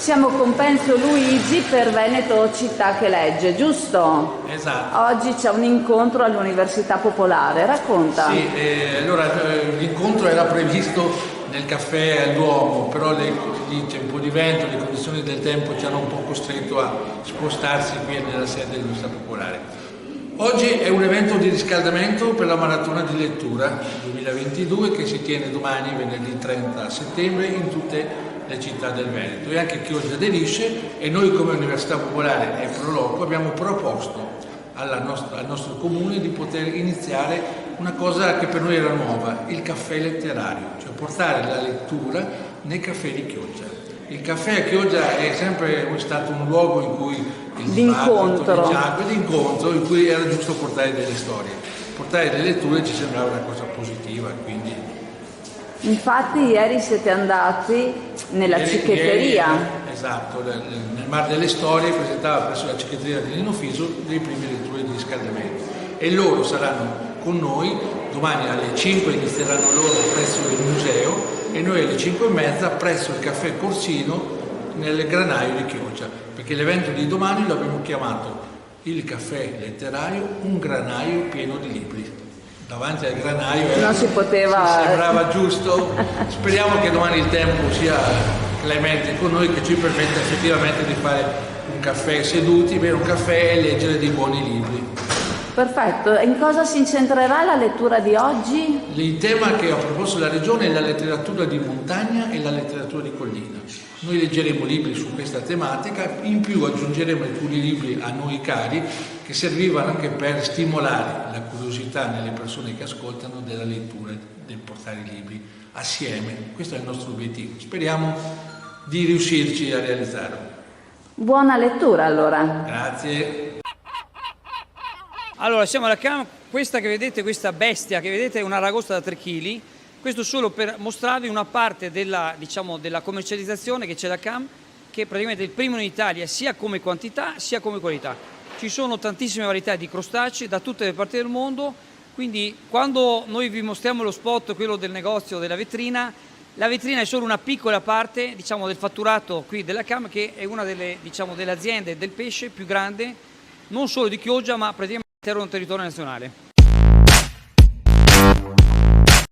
Siamo con Penso Luigi per Veneto Città che Legge, giusto? Esatto. Oggi c'è un incontro all'Università Popolare, racconta. Sì, allora l'incontro era previsto nel caffè al Duomo, però lì c'è un po' di vento, le condizioni del tempo ci hanno un po' costretto a spostarsi qui nella sede dell'Università Popolare. Oggi è un evento di riscaldamento per la maratona di lettura 2022 che si tiene domani, venerdì 30 settembre, in tutte le città del Veneto, e anche Chioggia aderisce, e noi come Università Popolare e Proloco abbiamo proposto al nostro comune di poter iniziare una cosa che per noi era nuova, il caffè letterario, cioè portare la lettura nei caffè di Chioggia. Il caffè a Chioggia è sempre stato un luogo in cui l'incontro, in cui era giusto portare delle storie, portare delle letture ci sembrava una cosa positiva, quindi. Infatti ieri siete andati nella cicchetteria. Esatto, nel Mar delle Storie presentava presso la cicchetteria di Nino Fiso le prime letture di riscaldamento, e loro saranno con noi domani alle 5, inizieranno loro presso il museo e noi alle 5:30 presso il caffè Corsino nel granaio di Chioggia, perché l'evento di domani lo abbiamo chiamato il caffè letterario, un granaio pieno di libri. Davanti al granaio non si poteva, sembrava giusto. Speriamo che domani il tempo sia clemente con noi, che ci permetta effettivamente di fare un caffè seduti, bere un caffè e leggere dei buoni libri. Perfetto, in cosa si incentrerà la lettura di oggi? Il tema che ha proposto la Regione è la letteratura di montagna e la letteratura di collina. Noi leggeremo libri su questa tematica, in più aggiungeremo alcuni libri a noi cari che servivano anche per stimolare la curiosità nelle persone che ascoltano della lettura, del portare i libri assieme. Questo è il nostro obiettivo. Speriamo di riuscirci a realizzarlo. Buona lettura allora. Grazie. Allora, siamo alla CAM, questa che vedete, questa bestia che vedete è una ragosta da 3 kg, questo solo per mostrarvi una parte della commercializzazione che c'è da CAM, che praticamente è il primo in Italia sia come quantità sia come qualità. Ci sono tantissime varietà di crostacei da tutte le parti del mondo, quindi quando noi vi mostriamo lo spot, quello del negozio, della vetrina, la vetrina è solo una piccola parte del fatturato qui della CAM, che è una delle aziende del pesce più grande, non solo di Chioggia ma praticamente all'interno del territorio nazionale.